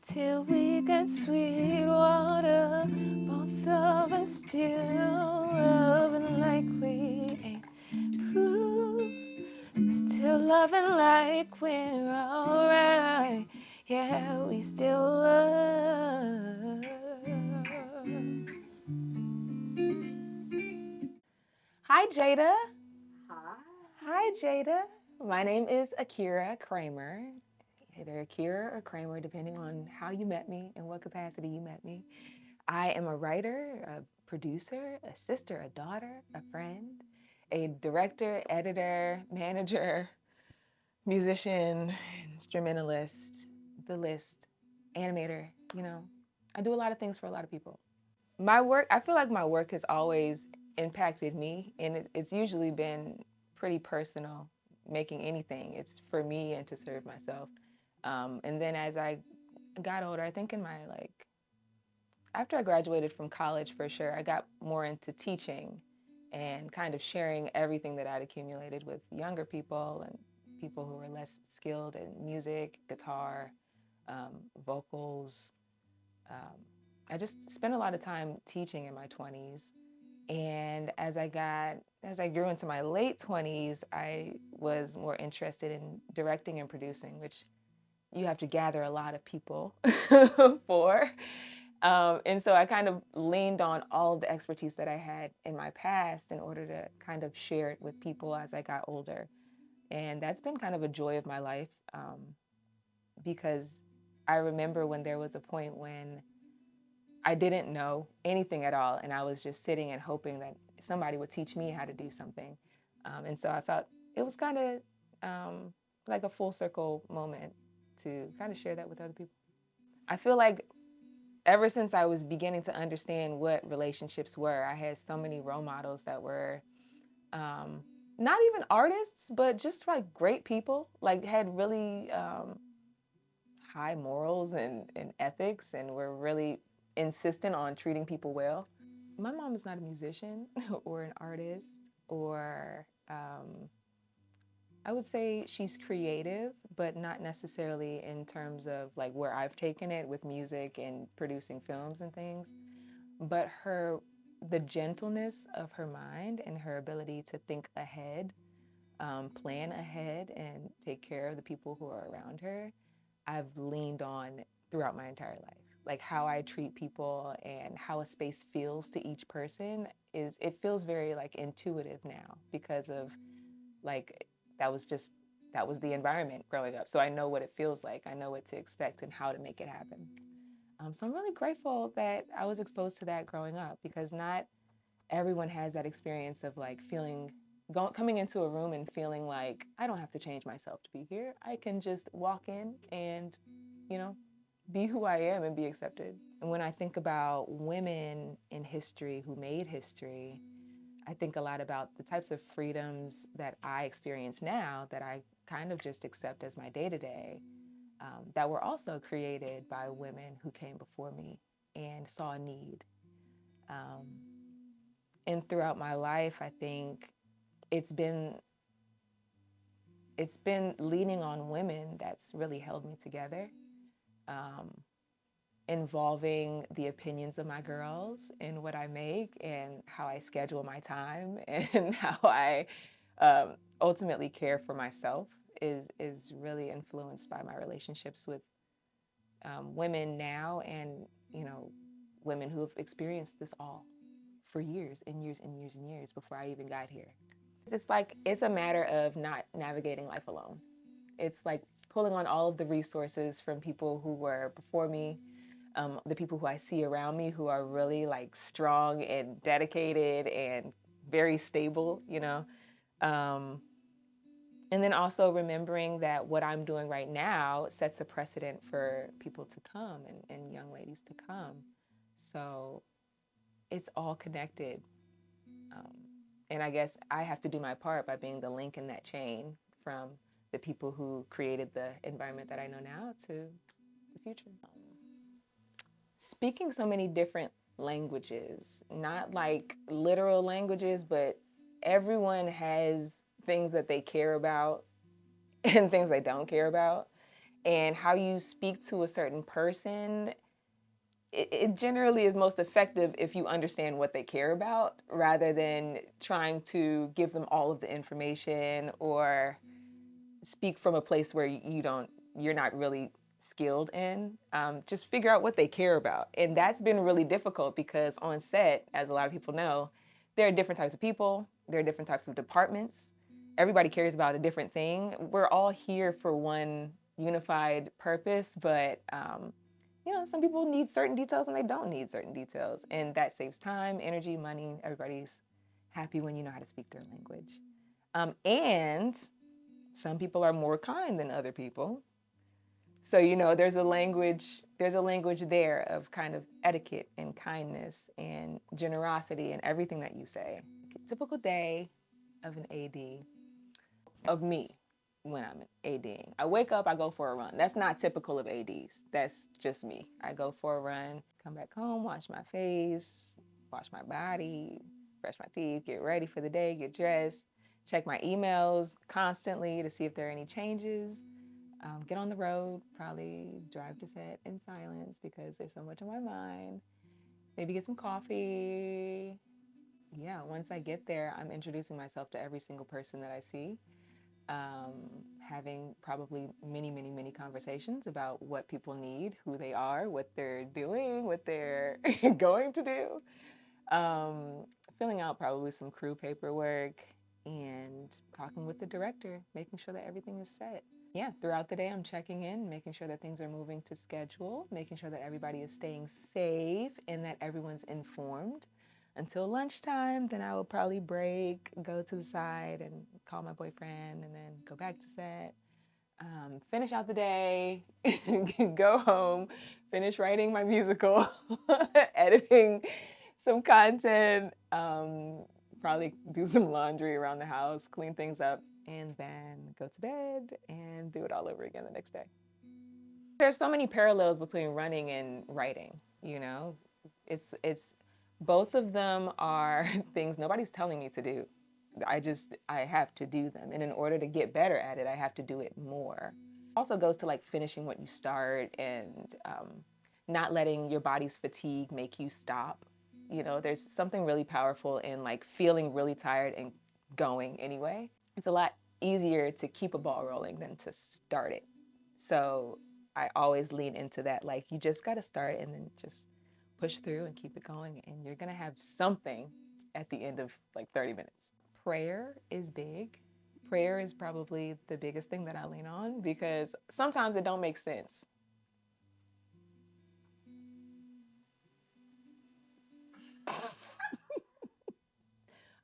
till we got sweet water. Both of us still loving like we ain't bruised. Still loving like we're alright. Yeah, we still love. Hi, Jada. Hi. Hi, Jada. My name is Akeira Cramer. Either Akeira or Cramer, depending on how you met me and what capacity you met me. I am a writer, a producer, a sister, a daughter, a friend, a director, editor, manager, musician, instrumentalist, the list, animator. I do a lot of things for a lot of people. My work, I feel like my work has always impacted me, and it's usually been pretty personal. Making anything, it's for me and to serve myself. And then as I got older, I think in my after I graduated from college, for sure, I got more into teaching and kind of sharing everything that I'd accumulated with younger people and people who were less skilled in music, guitar, vocals. Um, I just spent a lot of time teaching in my 20s. And as I grew into my late 20s, I was more interested in directing and producing, which you have to gather a lot of people for. And so I kind of leaned on all of the expertise that I had in my past in order to kind of share it with people as I got older. And that's been kind of a joy of my life, because I remember when there was a point when I didn't know anything at all, and I was just sitting and hoping that somebody would teach me how to do something. And so I felt it was kind of like a full circle moment to kind of share that with other people. I feel like ever since I was beginning to understand what relationships were, I had so many role models that were um, not even artists, but just like great people, like had really high morals and ethics and were really insistent on treating people well. My mom is not a musician or an artist, or I would say she's creative, but not necessarily in terms of like where I've taken it with music and producing films and things. But the gentleness of her mind and her ability to think ahead, plan ahead, and take care of the people who are around her, I've leaned on throughout my entire life. Like how I treat people and how a space feels to each person it feels very like intuitive now because of like that was just that was the environment growing up. So I know what it feels like. I know what to expect and how to make it happen. So I'm really grateful that I was exposed to that growing up because not everyone has that experience of like coming into a room and feeling like I don't have to change myself to be here. I can just walk in and, you know, be who I am and be accepted. And when I think about women in history who made history, I think a lot about the types of freedoms that I experience now that I kind of just accept as my day to day, that were also created by women who came before me and saw a need. Um, and throughout my life, I think it's been it's been leaning on women that's really held me together, um, involving the opinions of my girls in what I make and how I schedule my time and how I ultimately care for myself is really influenced by my relationships with women now and women who have experienced this all for years and years and years and years before I even got here. It's like it's a matter of not navigating life alone. It's like pulling on all of the resources from people who were before me, the people who I see around me who are really like strong and dedicated and very stable, Um, and then also remembering that what I'm doing right now sets a precedent for people to come and young ladies to come. So it's all connected. Um, and I guess I have to do my part by being the link in that chain from the people who created the environment that I know now to the future. Speaking so many different languages, not like literal languages, but everyone has things that they care about and things they don't care about. And how you speak to a certain person, it generally is most effective if you understand what they care about rather than trying to give them all of the information or speak from a place where you're not really skilled in. Just figure out what they care about. And that's been really difficult because on set, as a lot of people know, there are different types of people, there are different types of departments. Everybody cares about a different thing. We're all here for one unified purpose, but some people need certain details and they don't need certain details. And that saves time, energy, money. Everybody's happy when you know how to speak their language. And some people are more kind than other people. So, there's a language there of kind of etiquette and kindness and generosity and everything that you say. Typical day of an AD, of me when I'm ADing. I wake up, I go for a run. That's not typical of ADs. That's just me. I go for a run, come back home, wash my face, wash my body, brush my teeth, get ready for the day, get dressed, check my emails constantly to see if there are any changes. Get on the road, probably drive to set in silence because there's so much on my mind. Maybe get some coffee. Yeah, once I get there, I'm introducing myself to every single person that I see, having probably many, many, many conversations about what people need, who they are, what they're doing, what they're going to do. Um, Filling out probably some crew paperwork and talking with the director, making sure that everything is set. Yeah, throughout the day, I'm checking in, making sure that things are moving to schedule, making sure that everybody is staying safe and that everyone's informed. Until lunchtime, then I will probably break, go to the side and call my boyfriend, and then go back to set. Finish out the day, go home, finish writing my musical, editing some content, probably do some laundry around the house, clean things up, and then go to bed and do it all over again the next day. There's so many parallels between running and writing, you know? It's both of them are things nobody's telling me to do. I have to do them. And in order to get better at it, I have to do it more. Also goes to like finishing what you start and not letting your body's fatigue make you stop. There's something really powerful in like feeling really tired and going anyway. It's a lot easier to keep a ball rolling than to start it. So I always lean into that. Like, you just got to start and then just push through and keep it going. And you're going to have something at the end of like 30 minutes. Prayer is big. Prayer is probably the biggest thing that I lean on because sometimes it don't make sense.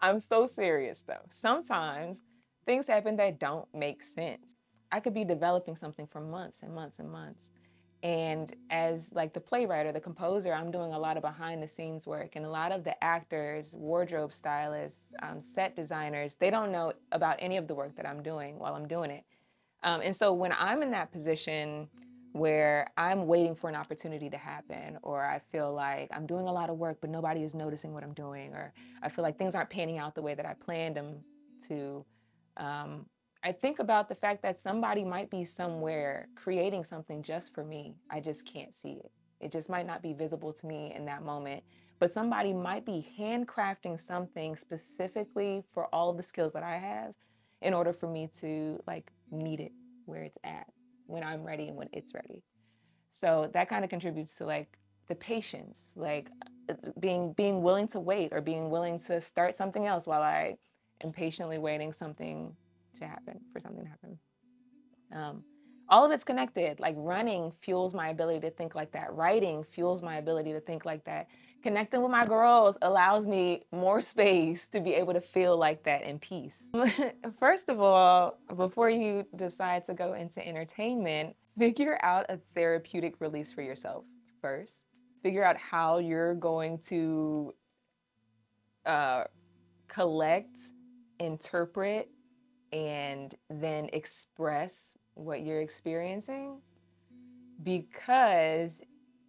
I'm so serious though. Sometimes things happen that don't make sense. I could be developing something for months and months and months. And as like the playwright or the composer, I'm doing a lot of behind the scenes work, and a lot of the actors, wardrobe stylists, set designers, they don't know about any of the work that I'm doing while I'm doing it. And so when I'm in that position where I'm waiting for an opportunity to happen, or I feel like I'm doing a lot of work, but nobody is noticing what I'm doing, or I feel like things aren't panning out the way that I planned them to, um, I think about the fact that somebody might be somewhere creating something just for me. I just can't see it. It just might not be visible to me in that moment, but somebody might be handcrafting something specifically for all of the skills that I have in order for me to like meet it where it's at when I'm ready and when it's ready. So that kind of contributes to like the patience, like being willing to wait or being willing to start something else while I am patiently waiting something to happen for something to happen. Um, all of it's connected. Like running fuels my ability to think like that. Writing fuels my ability to think like that. Connecting with my girls allows me more space to be able to feel like that in peace. First of all, before you decide to go into entertainment, figure out a therapeutic release for yourself first. Figure out how you're going to uh, collect, interpret, and then express what you're experiencing, because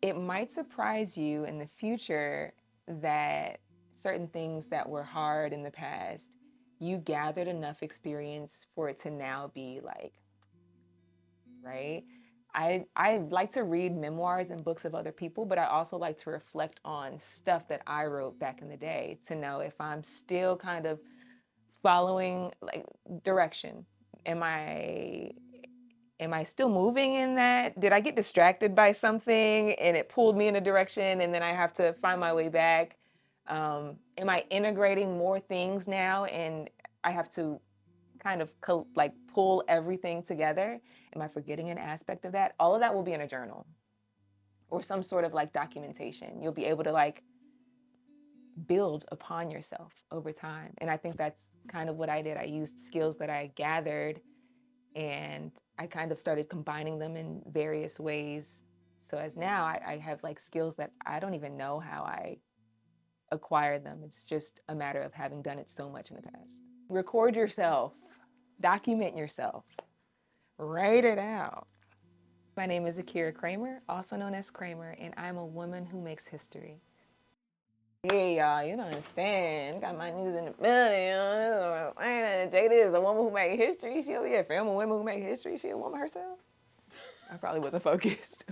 it might surprise you in the future that certain things that were hard in the past, you gathered enough experience for it to now be like, right? I like to read memoirs and books of other people, but I also like to reflect on stuff that I wrote back in the day to know if I'm still kind of following like direction. Am I am I still moving in that? Did I get distracted by something and it pulled me in a direction and then I have to find my way back? Am I integrating more things now and I have to kind of like pull everything together? Am I forgetting an aspect of that? All of that will be in a journal or some sort of like documentation. You'll be able to like build upon yourself over time. And I think that's kind of what I did. I used skills that I gathered and I kind of started combining them in various ways. So as now I have like skills that I don't even know how I acquired them. It's just a matter of having done it so much in the past. Record yourself, document yourself, write it out. My name is Akeira Cramer, also known as Cramer, and I'm a woman who makes history. Hey y'all, you don't understand. Got my news in the building. Jada is a woman who made history. She'll be a film of women who make history. She a woman herself. I probably wasn't focused.